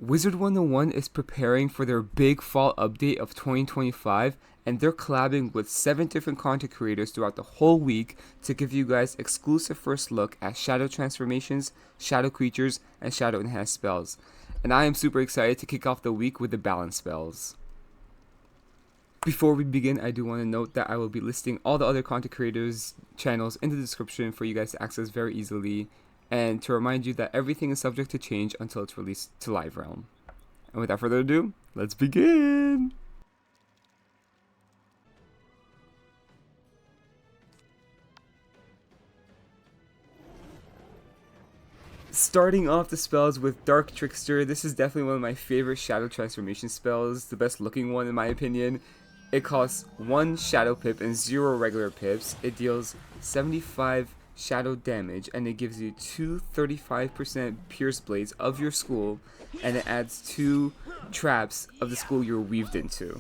Wizard101 is preparing for their big fall update of 2025, and they're collabing with 7 different content creators throughout the whole week to give you guys exclusive first look at shadow transformations, shadow creatures, and shadow enhanced spells. And I am super excited to kick off the week with the balance spells. Before we begin, I do want to note that I will be listing all the other content creators' channels in the description for you guys to access very easily, and to remind you that everything is subject to change until it's released to Live Realm. And without further ado, let's begin! Starting off the spells with Dark Trickster, this is definitely one of my favorite shadow transformation spells, the best looking one in my opinion. It costs 1 shadow pip and 0 regular pips. It deals 75 shadow damage, and it gives you 2 35% pierce blades of your school, and it adds 2 traps of the school you're weaved into.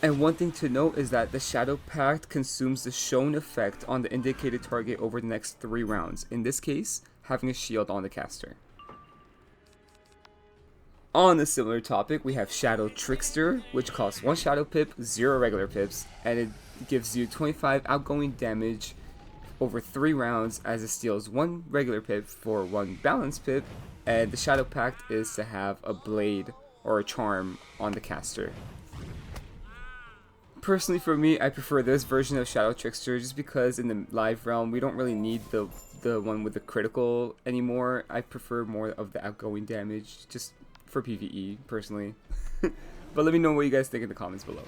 And one thing to note is that the Shadow Pact consumes the shown effect on the indicated target over the next 3 rounds, in this case, having a shield on the caster. On a similar topic, we have Shadow Trickster, which costs 1 shadow pip, 0 regular pips, and it gives you 25 outgoing damage over 3 rounds, as it steals 1 regular pip for 1 balance pip, and the Shadow Pact is to have a blade or a charm on the caster. Personally, for me, I prefer this version of Shadow Trickster just because in the live realm we don't really need the one with the critical anymore. I prefer more of the outgoing damage just for PvE personally. But let me know what you guys think in the comments below.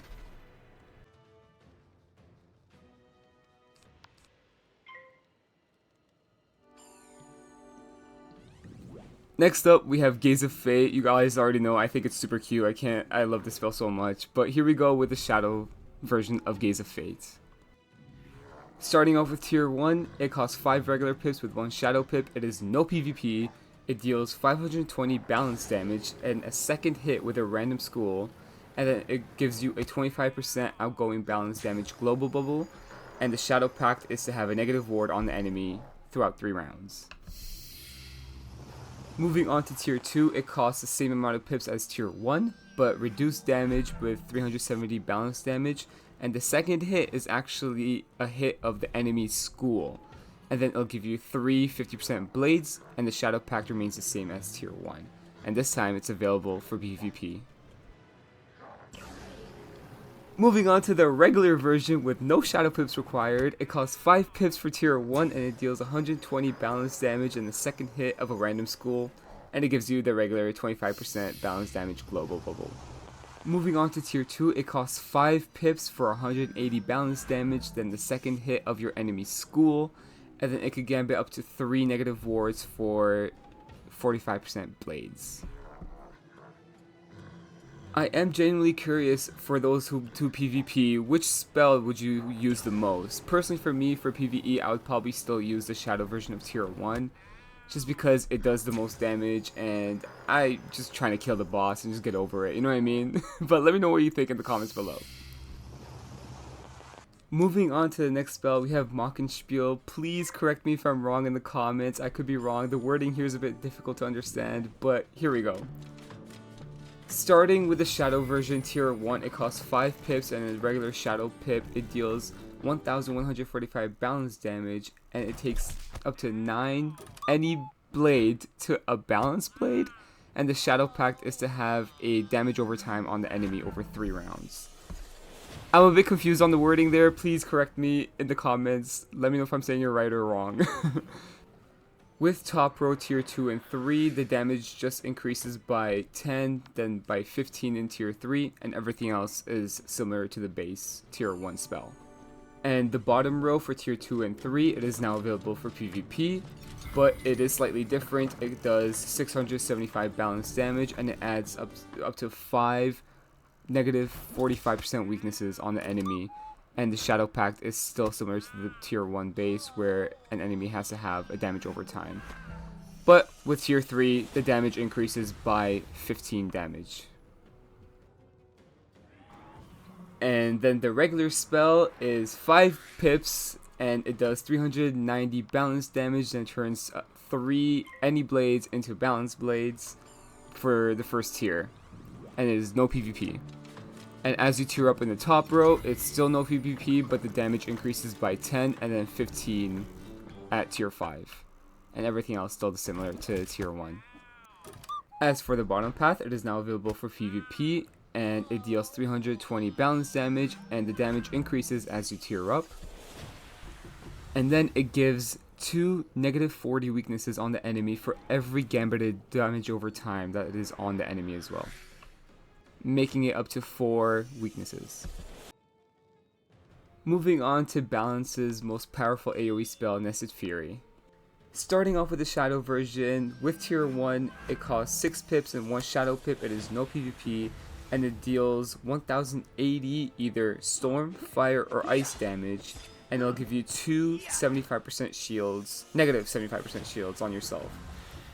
Next up, we have Gaze of Fate. You guys already know, I think it's super cute. I love this spell so much. But here we go with the shadow version of Gaze of Fate. Starting off with tier 1, it costs 5 regular pips with 1 shadow pip. It is no PvP. It deals 520 balance damage and a second hit with a random school. And then it gives you a 25% outgoing balance damage global bubble. And the Shadow Pact is to have a negative ward on the enemy throughout 3 rounds. Moving on to tier 2, it costs the same amount of pips as tier 1, but reduced damage with 370 balance damage, and the second hit is actually a hit of the enemy's school. And then it'll give you 3 50% blades, and the Shadow Pact remains the same as tier 1. And this time it's available for PvP. Moving on to the regular version with no shadow pips required, it costs 5 pips for tier 1 and it deals 120 balance damage in the second hit of a random school, and it gives you the regular 25% balance damage global bubble. Moving on to tier 2, it costs 5 pips for 180 balance damage, then the second hit of your enemy's school, and then it could gambit up to 3 negative wards for 45% blades. I am genuinely curious, for those who do PvP, which spell would you use the most? Personally for me, for PvE, I would probably still use the shadow version of tier 1, just because it does the most damage and I just trying to kill the boss and just get over it, you know what I mean? But let me know what you think in the comments below. Moving on to the next spell, we have Spiel. Please correct me if I'm wrong in the comments. I could be wrong. The wording here is a bit difficult to understand, but here we go. Starting with the shadow version tier 1, it costs 5 pips, and a regular shadow pip, it deals 1145 balance damage, and it takes up to 9 any blade to a balance blade, and the Shadow Pact is to have a damage over time on the enemy over 3 rounds. I'm a bit confused on the wording there. Please correct me in the comments. Let me know if I'm saying it right or wrong. With top row tier 2 and 3, the damage just increases by 10, then by 15 in tier 3, and everything else is similar to the base tier 1 spell. And the bottom row for tier 2 and 3, it is now available for PvP, but it is slightly different. It does 675 balance damage, and it adds up to 5 negative 45% weaknesses on the enemy. And the Shadow Pact is still similar to the tier 1 base, where an enemy has to have a damage over time. But with tier 3, the damage increases by 15 damage. And then the regular spell is 5 pips, and it does 390 balance damage, and turns 3 any blades into balance blades for the first tier, and it is no PvP. And as you tier up in the top row, it's still no PvP, but the damage increases by 10 and then 15 at tier 5. And everything else still similar to tier 1. As for the bottom path, it is now available for PvP, and it deals 320 balance damage, and the damage increases as you tier up. And then it gives 2 -40 weaknesses on the enemy for every gambited damage over time that is on the enemy as well, making it up to 4 weaknesses. Moving on to Balance's most powerful AoE spell, Nested Fury. Starting off with the Shadow version, with tier 1, it costs 6 pips and 1 Shadow pip, it is no PvP, and it deals 1080 either Storm, Fire, or Ice damage, and it'll give you 2 75% shields, negative 75% shields on yourself.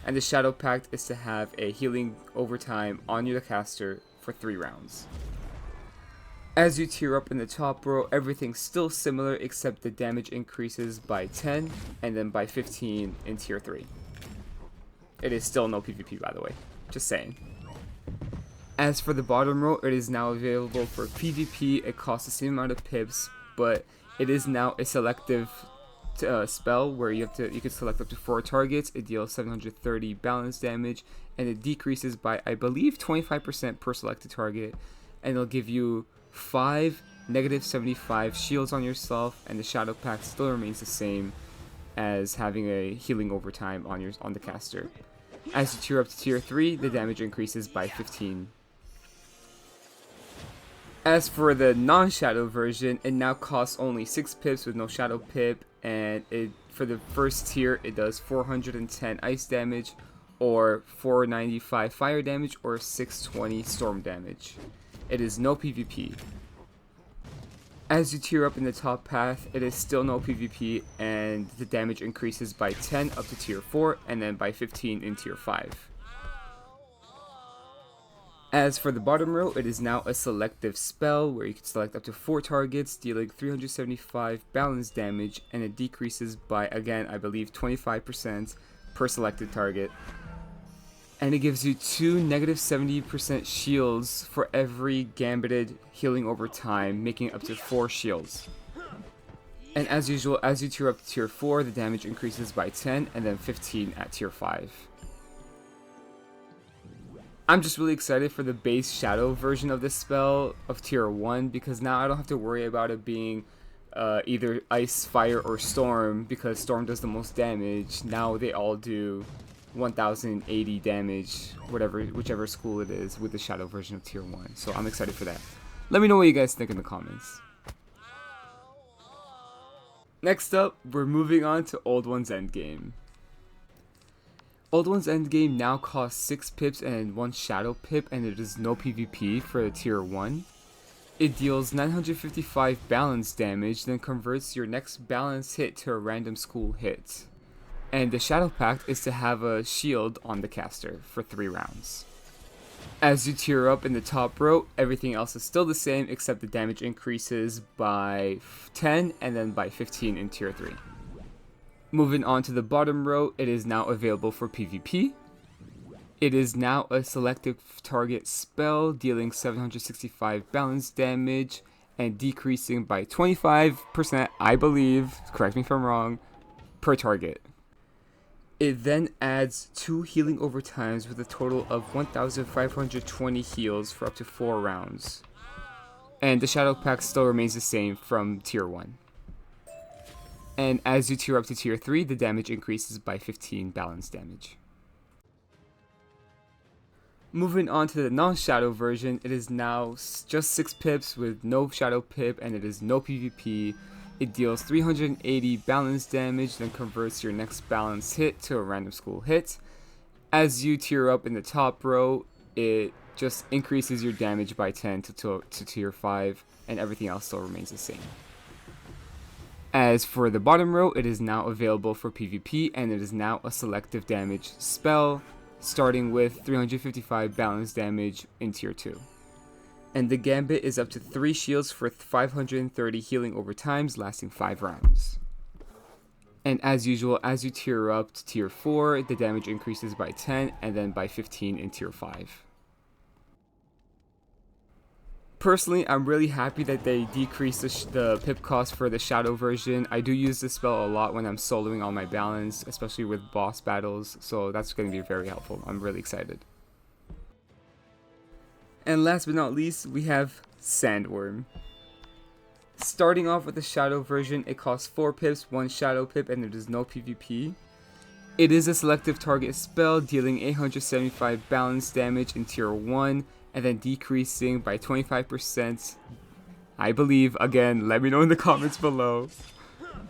And the Shadow Pact is to have a healing over time on your caster for 3 rounds. As you tier up in the top row, everything's still similar except the damage increases by 10 and then by 15 in tier 3. It is still no PvP, by the way, just saying. As for the bottom row, it is now available for PvP. It costs the same amount of pips, but it is now a selective spell where you can select up to 4 targets. It deals 730 balance damage, and it decreases by, I believe, 25% per selected target, and it'll give you 5 -75 shields on yourself, and the Shadow Pact still remains the same as having a healing over time on the caster. As you tier up to tier 3, the damage increases by 15. As for the non-Shadow version, it now costs only 6 pips with no Shadow pip, and for the first tier it does 410 ice damage, or 495 fire damage, or 620 storm damage. It is no PvP. As you tier up in the top path, it is still no PvP, and the damage increases by 10 up to tier 4, and then by 15 in tier 5. As for the bottom row, it is now a selective spell where you can select up to 4 targets, dealing 375 balance damage, and it decreases by, again, I believe 25% per selected target. And it gives you 2 -70% shields for every gambited healing over time, making it up to 4 shields. And as usual, as you tier up to tier 4, the damage increases by 10 and then 15 at tier 5. I'm just really excited for the base Shadow version of this spell of tier 1, because now I don't have to worry about it being either Ice, Fire, or Storm, because Storm does the most damage. Now they all do 1080 damage, whichever school it is, with the Shadow version of tier 1. So I'm excited for that. Let me know what you guys think in the comments. Next up, we're moving on to Old One's Endgame. Old One's Endgame now costs 6 pips and 1 Shadow pip, and it is no PvP for tier 1. It deals 955 balance damage, then converts your next balance hit to a random school hit. And the Shadow Pact is to have a shield on the caster for 3 rounds. As you tier up in the top row, everything else is still the same except the damage increases by 10 and then by 15 in tier 3. Moving on to the bottom row, it is now available for PvP. It is now a selective target spell, dealing 765 balance damage and decreasing by 25%, I believe, correct me if I'm wrong, per target. It then adds 2 healing overtimes with a total of 1520 heals for up to 4 rounds. And the Shadow Pact still remains the same from tier 1. And as you tier up to tier 3, the damage increases by 15 balance damage. Moving on to the non-Shadow version, it is now just 6 pips with no Shadow pip, and it is no PvP. It deals 380 balance damage, then converts your next balance hit to a random school hit. As you tier up in the top row, it just increases your damage by 10 to tier 5, and everything else still remains the same. As for the bottom row, it is now available for PvP, and it is now a selective damage spell, starting with 355 balance damage in tier 2. And the Gambit is up to 3 shields for 530 healing over times, lasting 5 rounds. And as usual, as you tier up to tier 4, the damage increases by 10 and then by 15 in tier 5. Personally, I'm really happy that they decreased the pip cost for the shadow version. I do use this spell a lot when I'm soloing on my balance, especially with boss battles, so that's going to be very helpful. I'm really excited. And last but not least, we have Sandworm. Starting off with the shadow version, it costs 4 pips, 1 shadow pip, and there is no PvP. It is a selective target spell, dealing 875 balance damage in tier 1, and then decreasing by 25%, I believe, again, let me know in the comments below,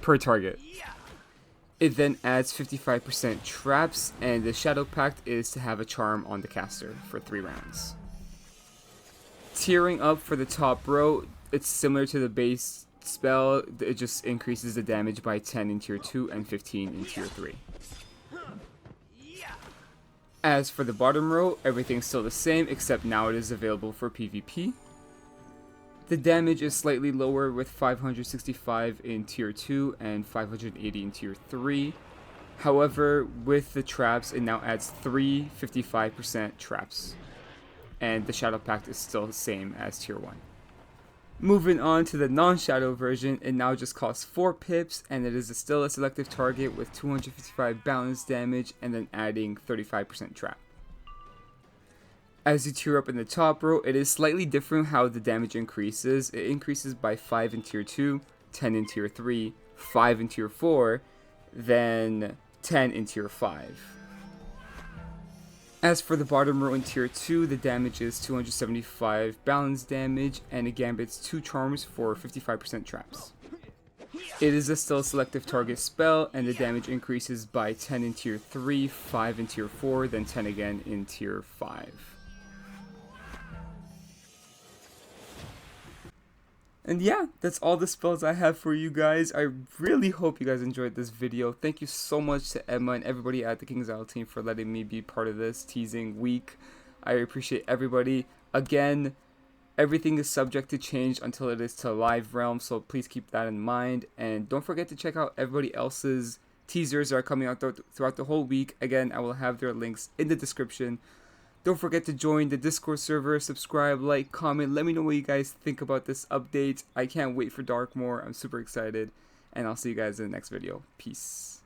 per target. It then adds 55% traps, and the Shadow Pact is to have a charm on the caster for 3 rounds. Tiering up for the top row, it's similar to the base spell, it just increases the damage by 10 in tier 2 and 15 in tier 3. As for the bottom row, everything's still the same, except now it is available for PvP. The damage is slightly lower with 565 in tier 2 and 580 in tier 3. However, with the traps, it now adds 3 55% traps. And the Shadow Pact is still the same as tier 1. Moving on to the non-shadow version, it now just costs 4 pips, and it is still a selective target with 255 balance damage and then adding 35% trap. As you tier up in the top row, it is slightly different how the damage increases. It increases by 5 in tier 2, 10 in tier 3, 5 in tier 4, then 10 in tier 5. As for the bottom row in tier 2, the damage is 275 balance damage, and it gambits 2 charms for 55% traps. It is a still selective target spell, and the damage increases by 10 in tier 3, 5 in tier 4, then 10 again in tier 5. And yeah, that's all the spells I have for you guys. I really hope you guys enjoyed this video. Thank you so much to Emma and everybody at the King's Isle team for letting me be part of this teasing week. I appreciate everybody. Again, everything is subject to change until it is to live realm, so please keep that in mind. And don't forget to check out everybody else's teasers that are coming out throughout the whole week. Again, I will have their links in the description. Don't forget to join the Discord server, subscribe, like, comment, let me know what you guys think about this update. I can't wait for Darkmoor, I'm super excited, and I'll see you guys in the next video. Peace.